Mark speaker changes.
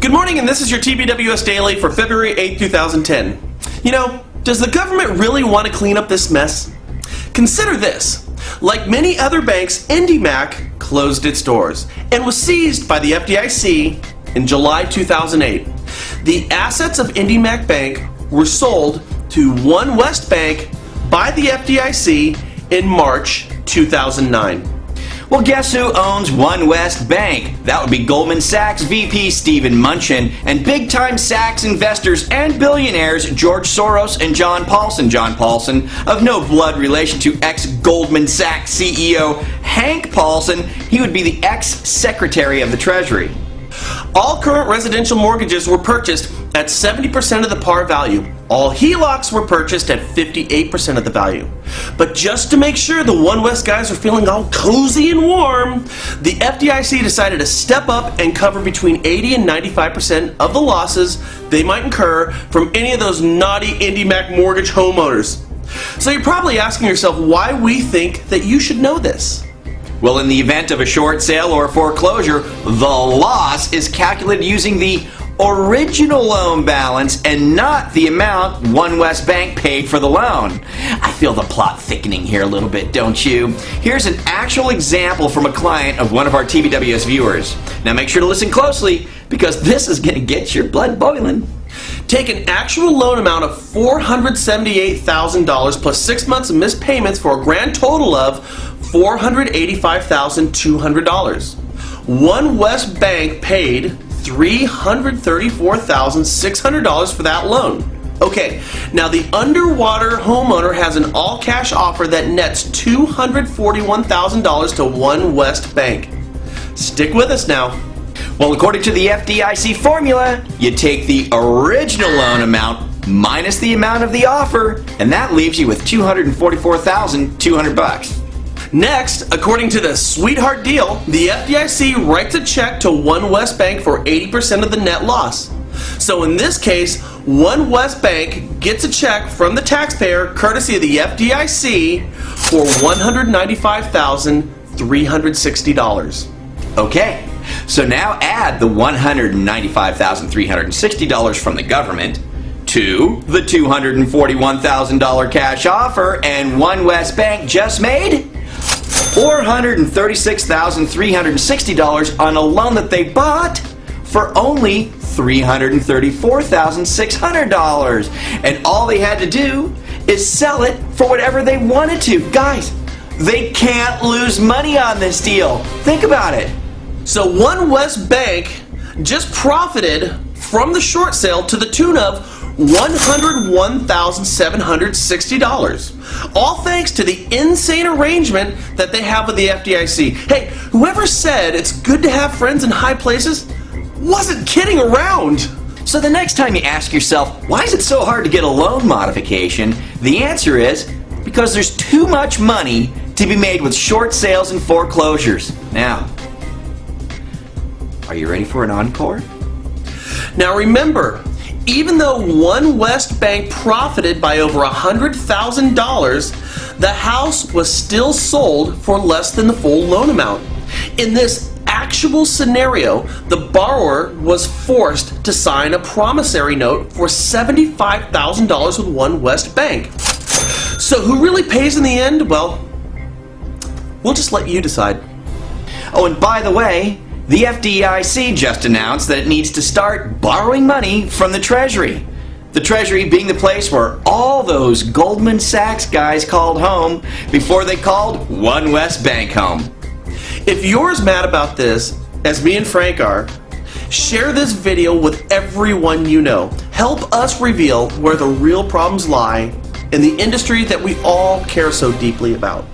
Speaker 1: Good morning, and this is your TBWS Daily for February 8, 2010. You know, does the government really want to clean up this mess? Consider this. Like many other banks, IndyMac closed its doors and was seized by the FDIC in July 2008. The assets of IndyMac Bank were sold to One West Bank by the FDIC in March 2009.
Speaker 2: Well, guess who owns One West Bank? That would be Goldman Sachs VP Stephen Mnuchin and big-time Sachs investors and billionaires George Soros and John Paulson. John Paulson, of no blood relation to ex-Goldman Sachs CEO Hank Paulson. He would be the ex-Secretary of the Treasury.
Speaker 1: All current residential mortgages were purchased at 70% of the par value. All HELOCs were purchased at 58% of the value. But just to make sure the One West guys are feeling all cozy and warm, the FDIC decided to step up and cover between 80 and 95% of the losses they might incur from any of those naughty IndyMac mortgage homeowners. So you're probably asking yourself why we think that you should know this.
Speaker 2: Well, in the event of a short sale or foreclosure, the loss is calculated using the original loan balance and not the amount One West Bank paid for the loan. I feel the plot thickening here a little bit, don't you? Here's an actual example from a client of one of our TBWS viewers. Now make sure to listen closely because this is going to get your blood boiling.
Speaker 1: Take an actual loan amount of $478,000 plus 6 months of missed payments for a grand total of $485,200. One West Bank paid $334,600 for that loan. Okay, now the underwater homeowner has an all-cash offer that nets $241,000 to One West Bank. Stick with us now.
Speaker 2: Well, according to the FDIC formula, you take the original loan amount minus the amount of the offer, and that leaves you with $244,200.
Speaker 1: Next, according to the sweetheart deal, the FDIC writes a check to One West Bank for 80% of the net loss. So in this case, One West Bank gets a check from the taxpayer, courtesy of the FDIC, for $195,360.
Speaker 2: Okay, so now add the $195,360 from the government to the $241,000 cash offer, and One West Bank just made $436,360 on a loan that they bought for only $334,600. And all they had to do is sell it for whatever they wanted to. Guys, they can't lose money on this deal. Think about it.
Speaker 1: So One West Bank just profited from the short sale to the tune of $101,760. All thanks to the insane arrangement that they have with the FDIC. Hey, whoever said it's good to have friends in high places wasn't kidding around.
Speaker 2: So the next time you ask yourself, why is it so hard to get a loan modification? The answer is because there's too much money to be made with short sales and foreclosures. Now, are you ready for an encore?
Speaker 1: Now remember, even though One West Bank profited by over $100,000, the house was still sold for less than the full loan amount. In this actual scenario, the borrower was forced to sign a promissory note for $75,000 with One West Bank. So who really pays in the end? Well, we'll just let you decide.
Speaker 2: Oh, and by the way, the FDIC just announced that it needs to start borrowing money from the Treasury. The Treasury being the place where all those Goldman Sachs guys called home before they called One West Bank home.
Speaker 1: If you're as mad about this as me and Frank are, share this video with everyone you know. Help us reveal where the real problems lie in the industry that we all care so deeply about.